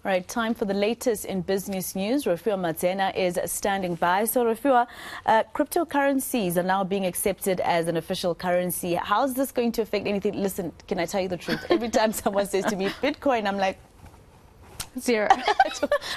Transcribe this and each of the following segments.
All right, time for the latest in business news. Rafua Matzena is standing by. So, Rafua, cryptocurrencies are now being accepted as an official currency. How's this going to affect anything? Listen, can I tell you the truth? Every time someone says to me, Bitcoin, I'm like, zero.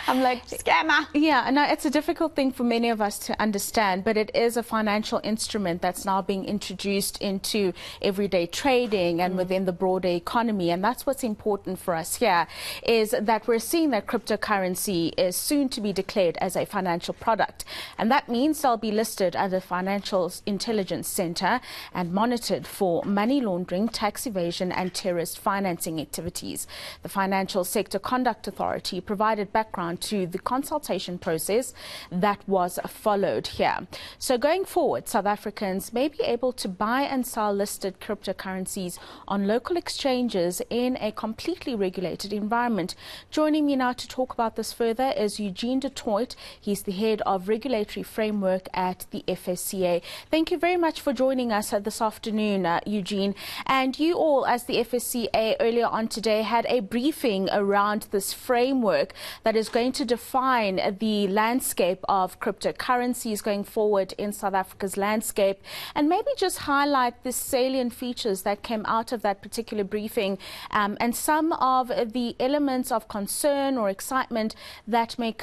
I'm like, scammer. Yeah, no, it's a difficult thing for many of us to understand, but it is a financial instrument that's now being introduced into everyday trading and within the broader economy. And that's what's important for us here, is that we're seeing that cryptocurrency is soon to be declared as a financial product. And that means they'll be listed at the Financial Intelligence Center and monitored for money laundering, tax evasion and terrorist financing activities. The Financial Sector Conduct Authority provided background to the consultation process that was followed here. So going forward, South Africans may be able to buy and sell listed cryptocurrencies on local exchanges in a completely regulated environment. Joining me now to talk about this further is Eugene Du Toit. He's the head of regulatory framework at the FSCA. Thank you very much for joining us this afternoon, Eugene. And you all, as the FSCA earlier on today, had a briefing around this framework that is going to define the landscape of cryptocurrencies going forward in South Africa's landscape, and maybe just highlight the salient features that came out of that particular briefing, and some of the elements of concern or excitement that may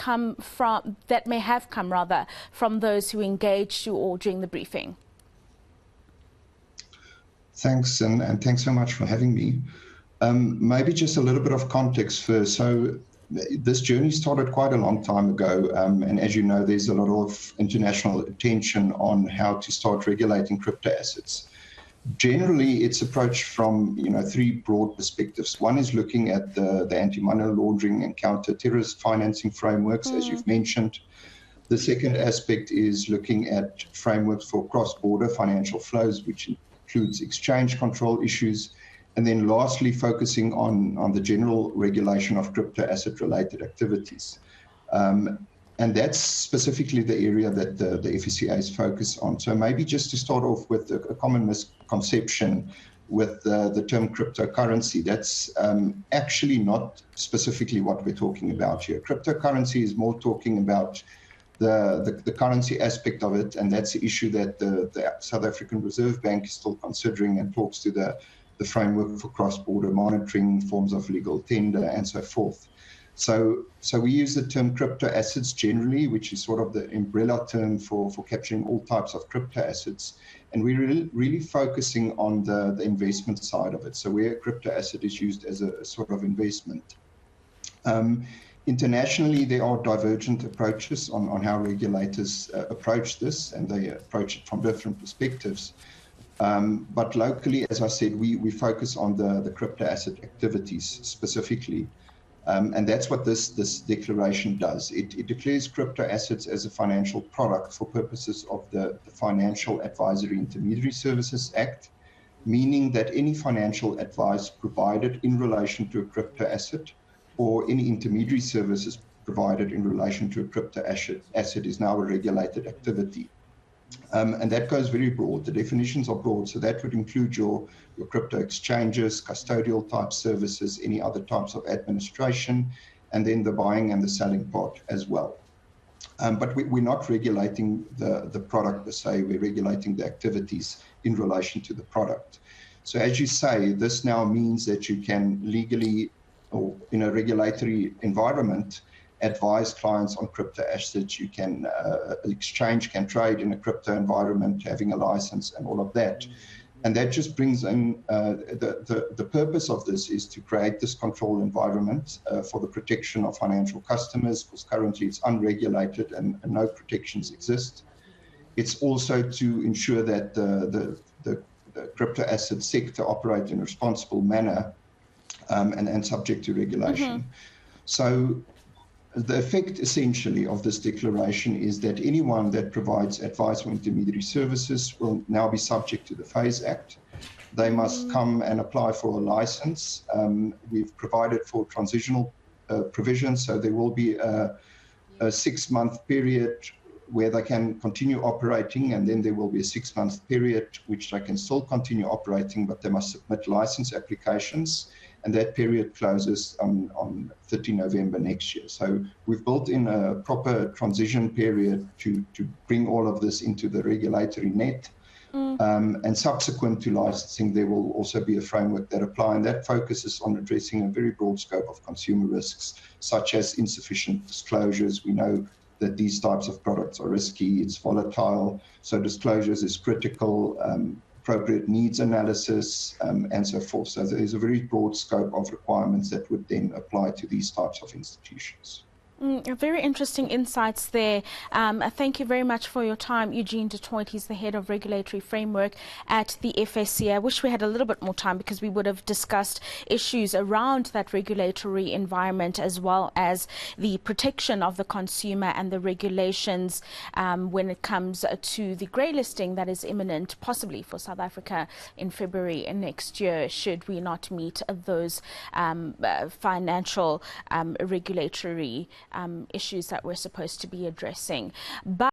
have come from those who engaged you all during the briefing. Thanks, and thanks so much for having me. Maybe just a little bit of context first. So this journey started quite a long time ago, and as you know, there's a lot of international attention on how to start regulating crypto assets. Generally, it's approached from three broad perspectives. One is looking at the anti-money laundering and counter-terrorist financing frameworks, as you've mentioned. The second aspect is looking at frameworks for cross-border financial flows, which includes exchange control issues. And then lastly, focusing on the general regulation of crypto asset-related activities. And that's specifically the area that the FSCA is focused on. So maybe just to start off with a common misconception with the term cryptocurrency, that's actually not specifically what we're talking about here. Cryptocurrency is more talking about the currency aspect of it, and that's the issue that the South African Reserve Bank is still considering and talks to the framework for cross-border monitoring, forms of legal tender, and so forth. So we use the term crypto assets generally, which is sort of the umbrella term for capturing all types of crypto assets. And we're really focusing on the investment side of it. So where a crypto asset is used as a sort of investment. Internationally, there are divergent approaches on how regulators approach this, and they approach it from different perspectives. But locally, as I said, we focus on the crypto asset activities specifically. And that's what this declaration does. It declares crypto assets as a financial product for purposes of the Financial Advisory Intermediary Services Act, meaning that any financial advice provided in relation to a crypto asset or any intermediary services provided in relation to a crypto asset is now a regulated activity. And that goes very broad. The definitions are broad, so that would include your crypto exchanges, custodial type services, any other types of administration, and then the buying and the selling part as well. But we're not regulating the product per se, we're regulating the activities in relation to the product. So as you say, this now means that you can legally, or in a regulatory environment, advise clients on crypto assets. You can exchange, can trade in a crypto environment, having a license and all of that. And that just brings in the purpose of this is to create this control environment for the protection of financial customers, because currently it's unregulated and no protections exist. It's also to ensure that the crypto asset sector operate in a responsible manner and subject to regulation. So the effect essentially of this declaration is that anyone that provides advice or intermediary services will now be subject to the FASE Act. They must come and apply for a license. We've provided for transitional provisions, so there will be a 6-month period where they can continue operating, and then there will be a 6-month period which they can still continue operating, but they must submit license applications. and that period closes on 30 November next year. So we've built in a proper transition period to bring all of this into the regulatory net. And subsequent to licensing, there will also be a framework that apply, and that focuses on addressing a very broad scope of consumer risks, such as insufficient disclosures. We know that these types of products are risky, it's volatile, so disclosures is critical, appropriate needs analysis, and so forth. So there is a very broad scope of requirements that would then apply to these types of institutions. Very interesting insights there. Thank you very much for your time, Eugene Du Toit. He's the head of regulatory framework at the FSCA. I wish we had a little bit more time because we would have discussed issues around that regulatory environment as well as the protection of the consumer and the regulations when it comes to the grey listing that is imminent, possibly for South Africa in February next year, should we not meet those financial regulatory issues that we're supposed to be addressing. But